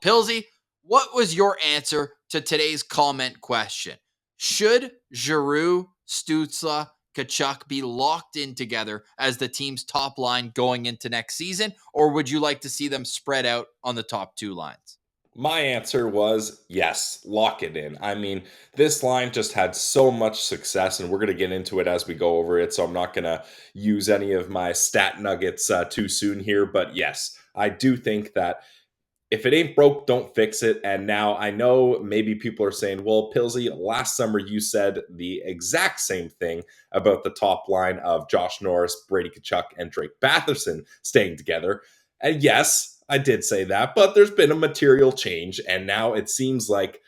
Pilsy, what was your answer to today's comment question? Should Giroux, Stützle, Tkachuk be locked in together as the team's top line going into next season, or would you like to see them spread out on the top two lines? My answer was yes, lock it in. I mean, this line just had so much success, and we're going to get into it as we go over it. So I'm not going to use any of my stat nuggets too soon here. But yes, I do think that if it ain't broke, don't fix it. And now I know maybe people are saying, well, Pilsy, last summer you said the exact same thing about the top line of Josh Norris, Brady Tkachuk, and Drake Batherson staying together. And yes, I did say that, but there's been a material change. And now it seems like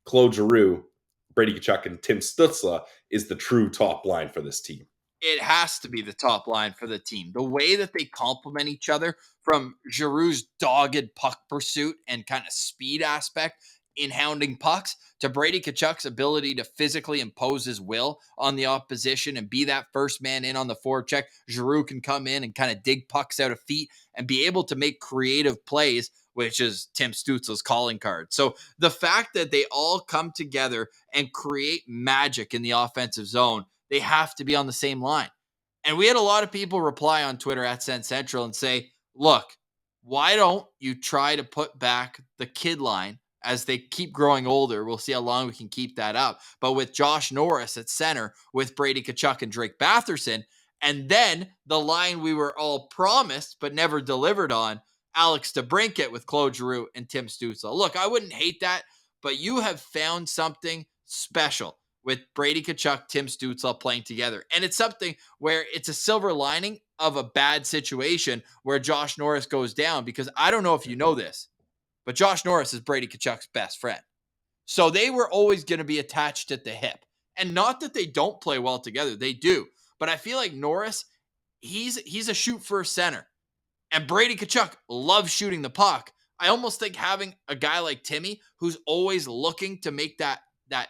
Claude Giroux, Brady Tkachuk, and Tim Stützle is the true top line for this team. It has to be the top line for the team. The way that they complement each other, from Giroux's dogged puck pursuit and kind of speed aspect in hounding pucks to Brady Tkachuk's ability to physically impose his will on the opposition and be that first man in on the forecheck. Giroux can come in and kind of dig pucks out of feet and be able to make creative plays, which is Tim Stützle's calling card. So the fact that they all come together and create magic in the offensive zone, they have to be on the same line. And we had a lot of people reply on Twitter at Sens Central and say, look, why don't you try to put back the kid line as they keep growing older? We'll see how long we can keep that up. But with Josh Norris at center, with Brady Tkachuk and Drake Batherson, and then the line we were all promised but never delivered on, Alex DeBrincat with Claude Giroux and Tim Stützle. Look, I wouldn't hate that, but you have found something special with Brady Tkachuk, Tim Stützle playing together. And it's something where it's a silver lining of a bad situation where Josh Norris goes down, because I don't know if you know this, but Josh Norris is Brady Tkachuk's best friend. So they were always going to be attached at the hip. And not that they don't play well together, they do. But I feel like Norris, he's a shoot first center. And Brady Tkachuk loves shooting the puck. I almost think having a guy like Timmy who's always looking to make that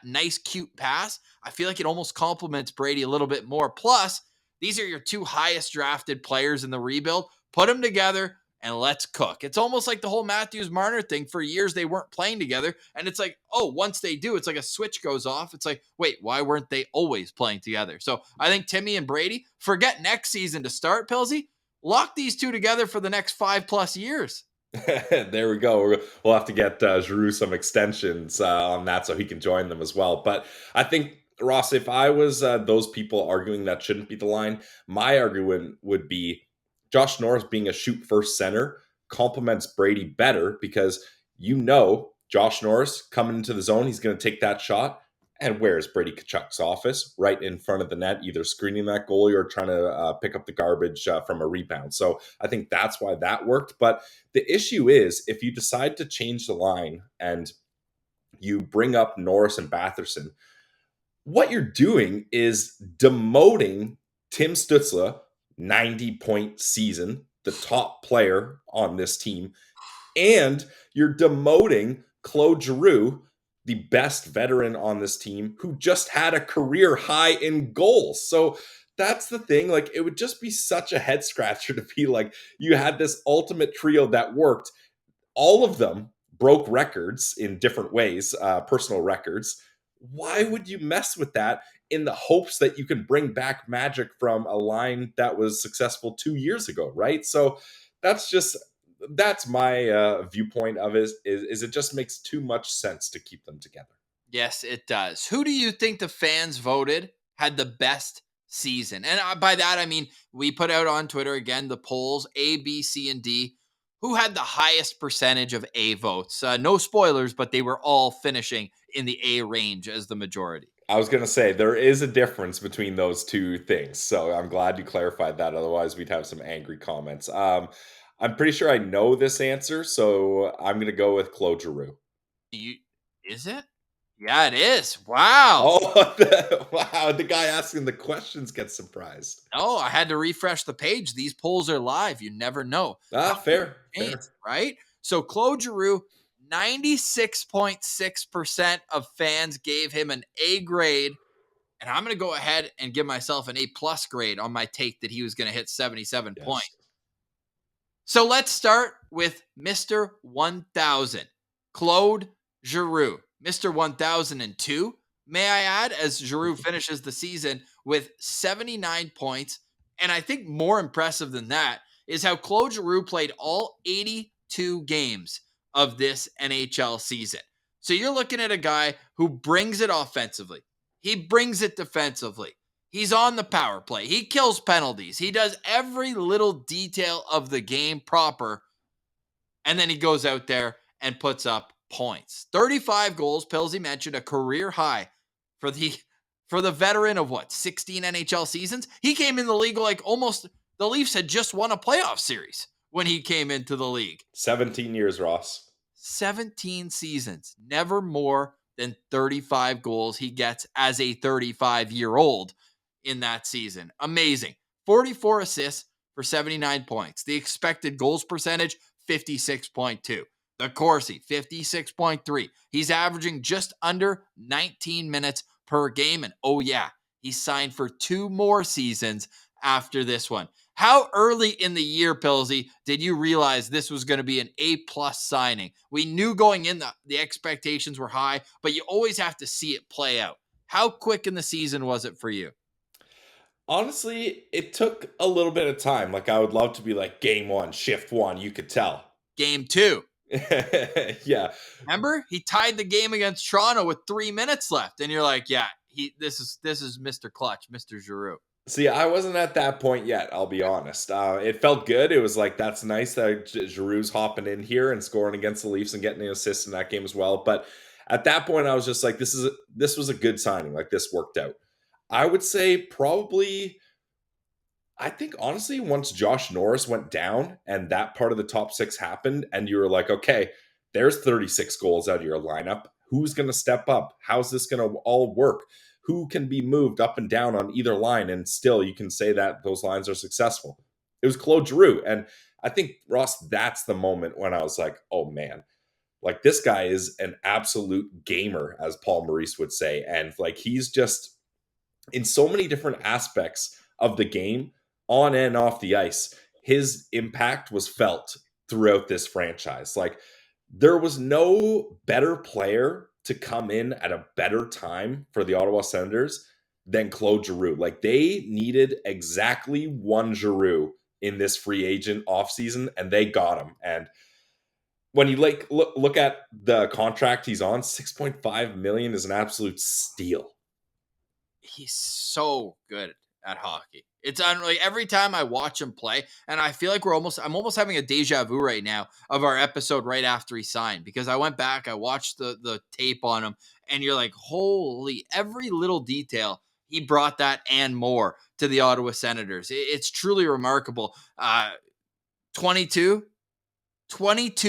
nice, cute pass, I feel like it almost complements Brady a little bit more. Plus, these are your two highest drafted players in the rebuild. Put them together and let's cook. It's almost like the whole Matthews-Marner thing. For years, they weren't playing together. And it's like, oh, once they do, it's like a switch goes off. It's like, wait, why weren't they always playing together? So I think Timmy and Brady, forget next season to start, Pilsy. Lock these two together for the next 5+ years. There we go. We'll have to get Giroux some extensions on that so he can join them as well. But I think, Ross, if I was those people arguing that shouldn't be the line, my argument would be Josh Norris being a shoot first center complements Brady better, because Josh Norris coming into the zone, he's going to take that shot. And where's Brady Tkachuk's office? Right in front of the net, either screening that goalie or trying to pick up the garbage from a rebound. So I think that's why that worked. But the issue is, if you decide to change the line and you bring up Norris and Batherson, what you're doing is demoting Tim Stützle, 90-point season, the top player on this team, and you're demoting Claude Giroux, the best veteran on this team, who just had a career high in goals. So that's the thing. Like, it would just be such a head scratcher to be like, you had this ultimate trio that worked. All of them broke records in different ways, personal records. Why would you mess with that in the hopes that you can bring back magic from a line that was successful 2 years ago, right? So that's my viewpoint of it, is it just makes too much sense to keep them together. Yes, it does. Who do you think the fans voted had the best season? And by that, I mean, we put out on Twitter again the polls, A, B, C, and D. Who had the highest percentage of A votes? No spoilers, but they were all finishing in the A range as the majority. I was going to say, there is a difference between those two things. So I'm glad you clarified that. Otherwise, we'd have some angry comments. I'm pretty sure I know this answer, so I'm going to go with Claude Giroux. Is it? Yeah, it is. Wow. Oh, wow. The guy asking the questions gets surprised. No, I had to refresh the page. These polls are live. You never know. Fair. Right? So Claude Giroux, 96.6% of fans gave him an A grade. And I'm going to go ahead and give myself an A+ grade on my take that he was going to hit 77 points. So let's start with Mr. 1000. Claude Giroux, Mr. 1002, may I add, as Giroux finishes the season with 79 points. And I think more impressive than that is how Claude Giroux played all 82 games of this NHL season. So you're looking at a guy who brings it offensively. He brings it defensively. He's on the power play. He kills penalties. He does every little detail of the game proper. And then he goes out there and puts up points. 35 goals. Pillsy mentioned a career high for the veteran of 16 NHL seasons. He came in the league like almost the Leafs had just won a playoff series when he came into the league. 17 years, Ross. 17 seasons, never more than 35 goals he gets as a 35-year-old in that season. Amazing. 44 assists for 79 points. The expected goals percentage, 56.2. The Corsi, 56.3. He's averaging just under 19 minutes per game. And oh yeah, he signed for 2 more seasons after this one. How early in the year, Pillsy, did you realize this was going to be an A-plus signing? We knew going in the expectations were high, but you always have to see it play out. How quick in the season was it for you? Honestly, it took a little bit of time. Like, I would love to be like game 1, shift 1, you could tell. Game 2. Yeah. Remember? He tied the game against Toronto with 3 minutes left. And you're like, yeah, this is Mr. Clutch, Mr. Giroux. See, I wasn't at that point yet, I'll be honest. It felt good. It was like, that's nice that Giroux's hopping in here and scoring against the Leafs and getting an assist in that game as well. But at that point, I was just like, this was a good signing. Like, this worked out. I would say probably, I think honestly, once Josh Norris went down and that part of the top 6 happened, and you were like, okay, there's 36 goals out of your lineup. Who's going to step up? How's this going to all work? Who can be moved up and down on either line? And still, you can say that those lines are successful. It was Claude Giroux. And I think, Ross, that's the moment when I was like, oh man, like this guy is an absolute gamer, as Paul Maurice would say. And like, he's just in so many different aspects of the game, on and off the ice, his impact was felt throughout this franchise. Like, there was no better player to come in at a better time for the Ottawa Senators than Claude Giroux. Like, they needed exactly one Giroux in this free agent offseason, and they got him. And when you like look at the contract he's on, 6.5 million is an absolute steal. He's so good at hockey. It's unreal. Every time I watch him play, and I feel like I'm almost having a deja vu right now of our episode right after he signed, because I went back, I watched the tape on him, and you're like, holy, every little detail. He brought that and more to the Ottawa Senators. It's truly remarkable. 22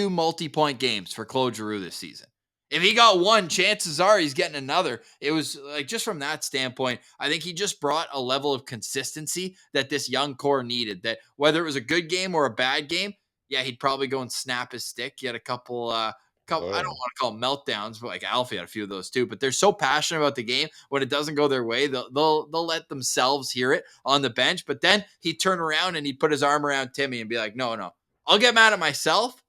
multi-point games for Claude Giroux this season. If he got one, chances are he's getting another. It was like, just from that standpoint, I think he just brought a level of consistency that this young core needed. That whether it was a good game or a bad game, yeah, he'd probably go and snap his stick. He had a couple, I don't want to call them meltdowns, but like Alfie had a few of those too. But they're so passionate about the game. When it doesn't go their way, they'll let themselves hear it on the bench. But then he'd turn around and he'd put his arm around Timmy and be like, no, I'll get mad at myself,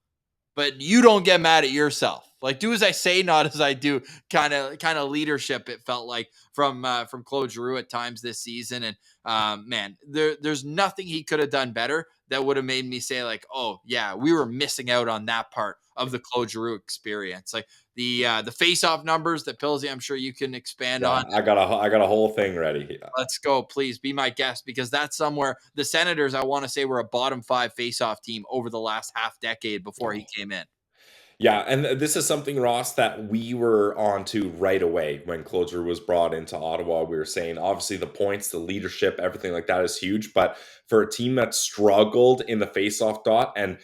but you don't get mad at yourself. Like, do as I say, not as I do. Kind of leadership. It felt like from Claude Giroux at times this season. And man, there's nothing he could have done better that would have made me say like, oh yeah, we were missing out on that part of the Claude Giroux experience. Like the face-off numbers that Pillsy, I'm sure you can expand on. I got a whole thing ready. Let's go. Please be my guest, because that's somewhere the Senators, I want to say, were a bottom 5 face-off team over the last half decade before he came in. Yeah, and this is something, Ross, that we were on to right away when Claude Giroux was brought into Ottawa. We were saying, obviously, the points, the leadership, everything like that is huge. But for a team that struggled in the face-off dot and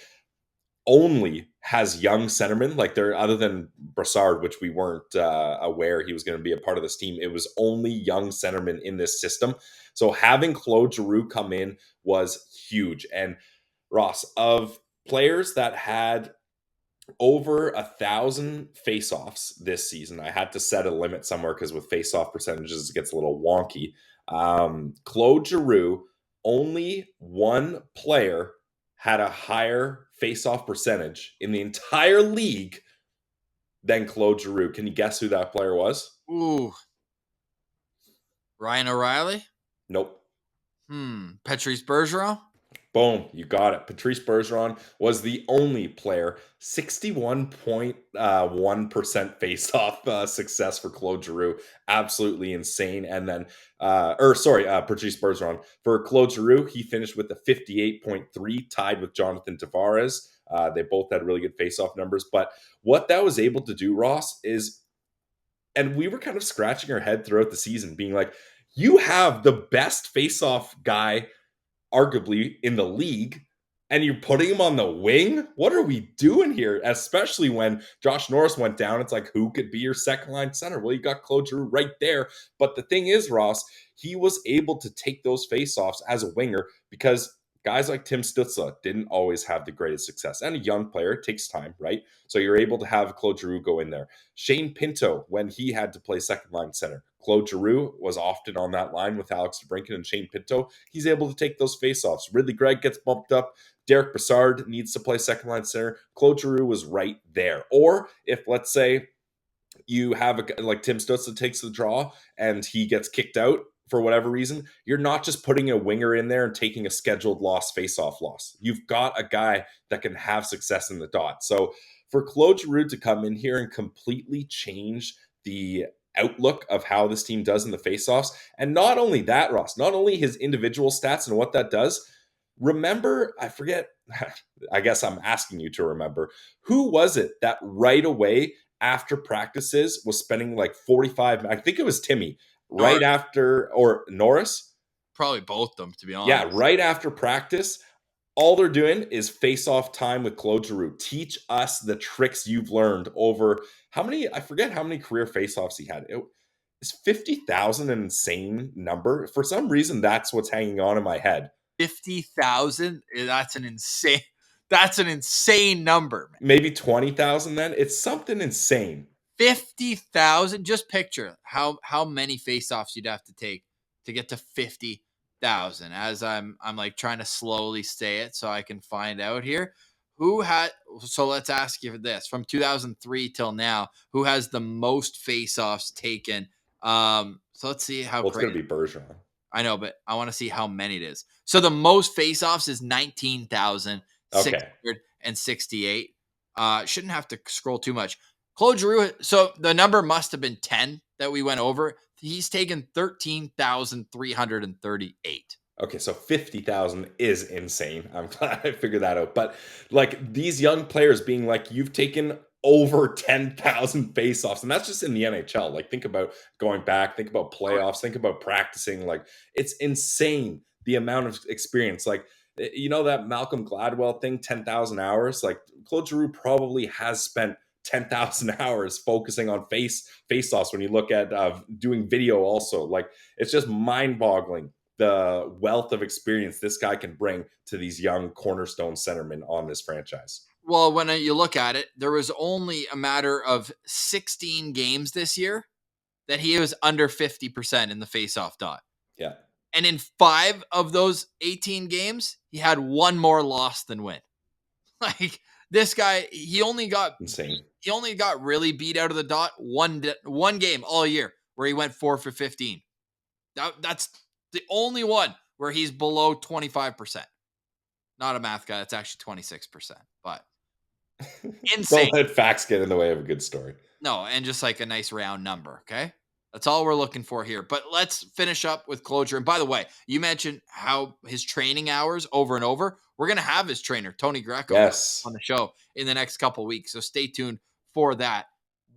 only has young centermen, like they're other than Brassard, which we weren't aware he was going to be a part of this team. It was only young centermen in this system. So having Claude Giroux come in was huge. And Ross, of players that had over 1,000 face-offs this season, I had to set a limit somewhere because with face-off percentages, it gets a little wonky. Claude Giroux, only one player had a higher face-off percentage in the entire league then Claude Giroux. Can you guess who that player was? Ooh, Ryan O'Reilly? Nope. Patrice Bergeron? Boom, you got it. Patrice Bergeron was the only player, 61.1% face-off success for Claude Giroux. Absolutely insane. And then, Patrice Bergeron. For Claude Giroux, he finished with a 58.3, tied with Jonathan Tavares. They both had really good face-off numbers. But what that was able to do, Ross, is, and we were kind of scratching our head throughout the season, being like, you have the best face-off guy arguably in the league, and you're putting him on the wing? What are we doing here? Especially when Josh Norris went down, it's like, who could be your second line center? Well, you got Claude Giroux right there. But the thing is, Ross, he was able to take those faceoffs as a winger because guys like Tim Stützle didn't always have the greatest success. And a young player, it takes time, right? So you're able to have Claude Giroux go in there. Shane Pinto, when he had to play second line center, Claude Giroux was often on that line with Alex DeBrincat and Shane Pinto. He's able to take those faceoffs. Ridley Gregg gets bumped up. Derek Brassard needs to play second line center. Claude Giroux was right there. Or if, let's say, you have a like Tim Stützle takes the draw and he gets kicked out for whatever reason, you're not just putting a winger in there and taking a scheduled loss, face-off loss. You've got a guy that can have success in the dot. So for Claude Giroux to come in here and completely change the outlook of how this team does in the face-offs, and not only that, Ross, not only his individual stats and what that does, remember, I forget, I guess I'm asking you to remember, who was it that right away after practices was spending like 45, I think it was Timmy, right Norris. after, or Norris? Probably both of them, to be honest. Yeah, right after practice, all they're doing is face-off time with Claude Giroux. Teach us the tricks you've learned over how many, I forget how many career face-offs he had. Is 50,000 an insane number? For some reason, that's what's hanging on in my head. 50,000? That's an insane number, man. Maybe 20,000 then? It's something insane. 50,000? Just picture how many faceoffs you'd have to take to get to 50,000. As I'm like trying to slowly say it so I can find out here. So let's ask you this. From 2003 till now, who has the most faceoffs taken? So let's see how Well, it's going to be Bergeron. I know, but I want to see how many it is. So the most faceoffs is 19,668. Shouldn't have to scroll too much. Claude Giroux, so the number must have been 10 that we went over. He's taken 13,338. Okay, so 50,000 is insane. I'm glad I figured that out. But like these young players being like, you've taken over 10,000 faceoffs, and that's just in the NHL. Like, think about going back, think about playoffs, think about practicing. Like, it's insane the amount of experience. Like, you know, that Malcolm Gladwell thing, 10,000 hours. Like, Claude Giroux probably has spent 10,000 hours focusing on face-offs when you look at doing video also. Like, it's just mind-boggling the wealth of experience this guy can bring to these young cornerstone centermen on this franchise. Well, when you look at it, there was only a matter of 16 games this year that he was under 50% in the faceoff dot. Yeah. And in 5 of those 18 games, he had one more loss than win. Like, this guy, he only got insane. He only got really beat out of the dot one game all year where he went 4 for 15. That's the only one where he's below 25%. Not a math guy. That's actually 26%. But insane. Don't let facts get in the way of a good story. No, and just like a nice round number, okay? That's all we're looking for here. But let's finish up with closure. And by the way, you mentioned how his training hours over and over. We're going to have his trainer, Tony Greco, on the show in the next couple of weeks. So stay tuned for that.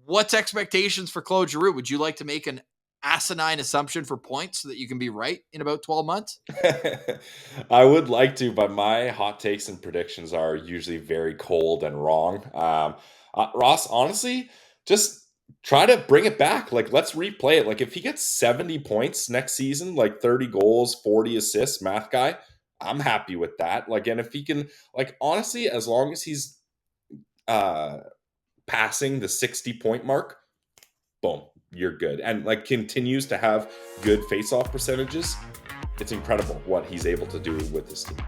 What's expectations for Claude Giroux? Would you like to make an asinine assumption for points so that you can be right in about 12 months? I would like to, but my hot takes and predictions are usually very cold and wrong. Ross, honestly, just try to bring it back. Like, let's replay it. Like, if he gets 70 points next season, like 30 goals, 40 assists, math guy, I'm happy with that. Like, and if he can, like, honestly, as long as he's passing the 60-point mark, boom, you're good. And like continues to have good face-off percentages. It's incredible what he's able to do with this team.